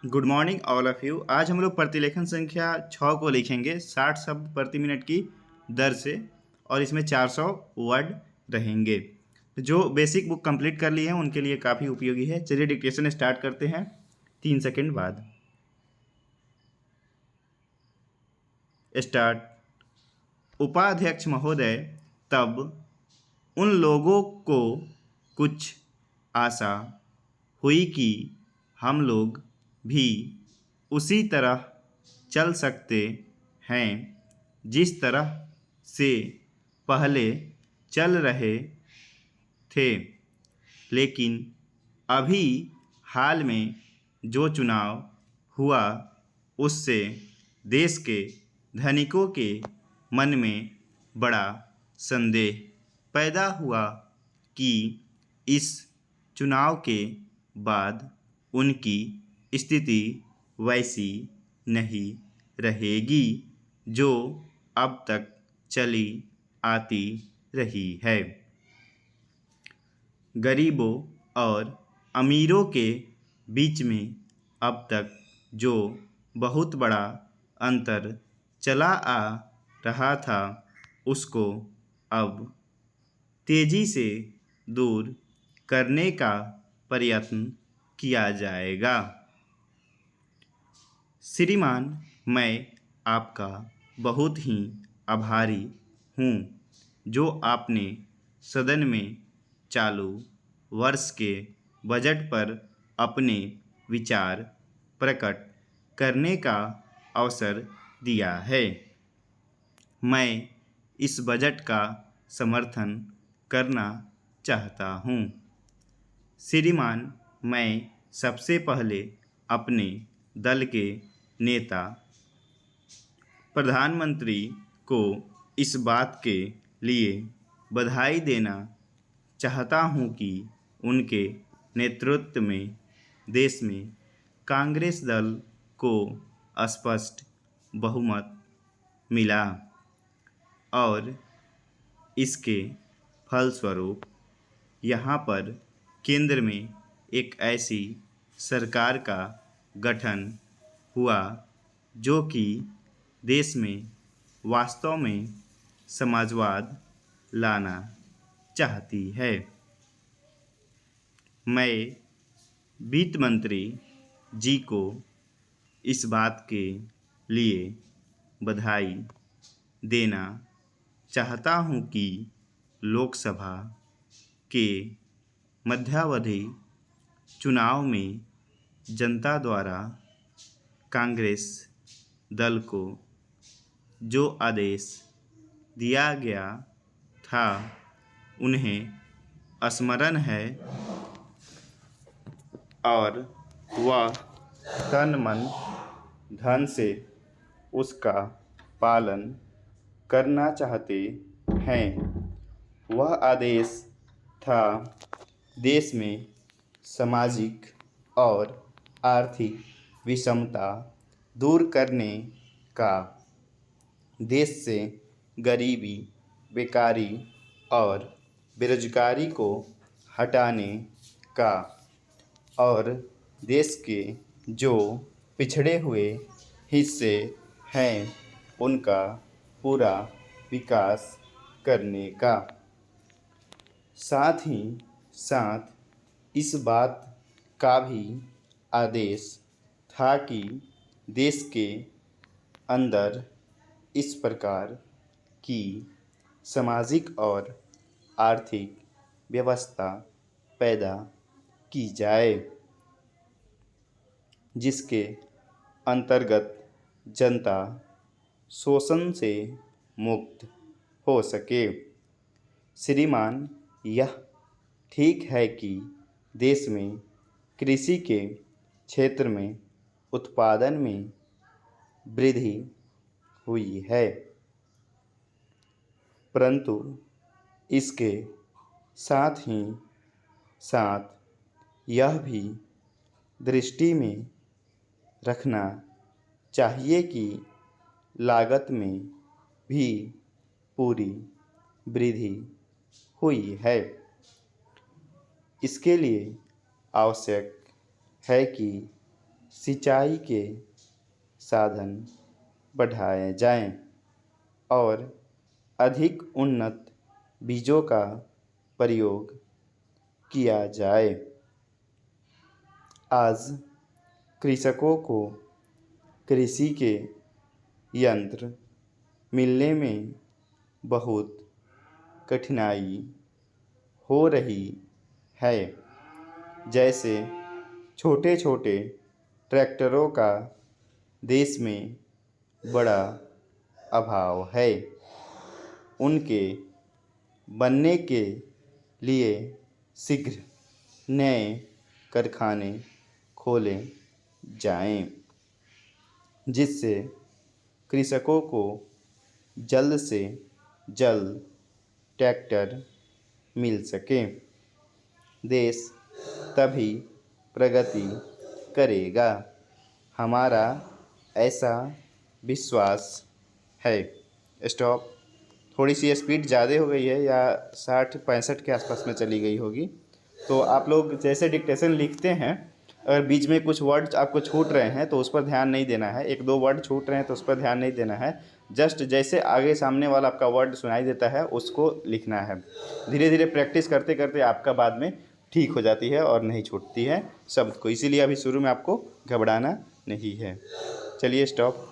Good morning all of you. आज हम लोग प्रतिलेखन संख्या 6 को लिखेंगे 60 शब्द प्रति मिनट की दर से, और इसमें 400 वर्ड रहेंगे। जो बेसिक बुक कंप्लीट कर ली है उनके लिए काफ़ी उपयोगी है। चलिए डिक्टेशन स्टार्ट करते हैं 3 सेकंड बाद। स्टार्ट। उपाध्यक्ष महोदय, तब उन लोगों को कुछ आशा हुई कि हम लोग भी उसी तरह चल सकते हैं जिस तरह से पहले चल रहे थे, लेकिन अभी हाल में जो चुनाव हुआ उससे देश के धनिकों के मन में बड़ा संदेह पैदा हुआ कि इस चुनाव के बाद उनकी स्थिति वैसी नहीं रहेगी जो अब तक चली आती रही है। गरीबों और अमीरों के बीच में अब तक जो बहुत बड़ा अंतर चला आ रहा था उसको अब तेजी से दूर करने का प्रयत्न किया जाएगा। श्रीमान, मैं आपका बहुत ही आभारी हूँ जो आपने सदन में चालू वर्ष के बजट पर अपने विचार प्रकट करने का अवसर दिया है। मैं इस बजट का समर्थन करना चाहता हूँ। श्रीमान, मैं सबसे पहले अपने दल के नेता प्रधानमंत्री को इस बात के लिए बधाई देना चाहता हूं कि उनके नेतृत्व में देश में कांग्रेस दल को स्पष्ट बहुमत मिला और इसके फलस्वरूप यहाँ पर केंद्र में एक ऐसी सरकार का गठन हुआ जो कि देश में वास्तव में समाजवाद लाना चाहती है। मैं वित्त मंत्री जी को इस बात के लिए बधाई देना चाहता हूं कि लोकसभा के मध्यावधि चुनाव में जनता द्वारा कांग्रेस दल को जो आदेश दिया गया था उन्हें स्मरण है और वह तन मन धन से उसका पालन करना चाहते हैं। वह आदेश था देश में सामाजिक और आर्थिक विषमता दूर करने का, देश से गरीबी, बेकारी और बेरोजगारी को हटाने का और देश के जो पिछड़े हुए हिस्से हैं उनका पूरा विकास करने का। साथ ही साथ इस बात का भी आदेश था कि देश के अंदर इस प्रकार की सामाजिक और आर्थिक व्यवस्था पैदा की जाए जिसके अंतर्गत जनता शोषण से मुक्त हो सके। श्रीमान, यह ठीक है कि देश में कृषि के क्षेत्र में उत्पादन में वृद्धि हुई है, परंतु इसके साथ ही साथ यह भी दृष्टि में रखना चाहिए कि लागत में भी पूरी वृद्धि हुई है। इसके लिए आवश्यक है कि सिंचाई के साधन बढ़ाए जाएं और अधिक उन्नत बीजों का प्रयोग किया जाए। आज कृषकों को कृषि के यंत्र मिलने में बहुत कठिनाई हो रही है। जैसे छोटे छोटे ट्रैक्टरों का देश में बड़ा अभाव है। उनके बनने के लिए शीघ्र नए कारखाने खोले जाएं, जिससे कृषकों को जल्द से जल्द ट्रैक्टर मिल सके। देश तभी प्रगति करेगा, हमारा ऐसा विश्वास है। स्टॉप। थोड़ी सी स्पीड ज़्यादा हो गई है या 60-65 के आसपास में चली गई होगी। तो आप लोग जैसे डिक्टेशन लिखते हैं, अगर बीच में कुछ वर्ड आपको छूट रहे हैं तो उस पर ध्यान नहीं देना है। 1-2 वर्ड छूट रहे हैं तो उस पर ध्यान नहीं देना है। जस्ट जैसे आगे सामने वाला आपका वर्ड सुनाई देता है उसको लिखना है। धीरे धीरे प्रैक्टिस करते करते आपका बाद में ठीक हो जाती है और नहीं छूटती है शब्द को। इसीलिए अभी शुरू में आपको घबराना नहीं है। चलिए स्टॉप।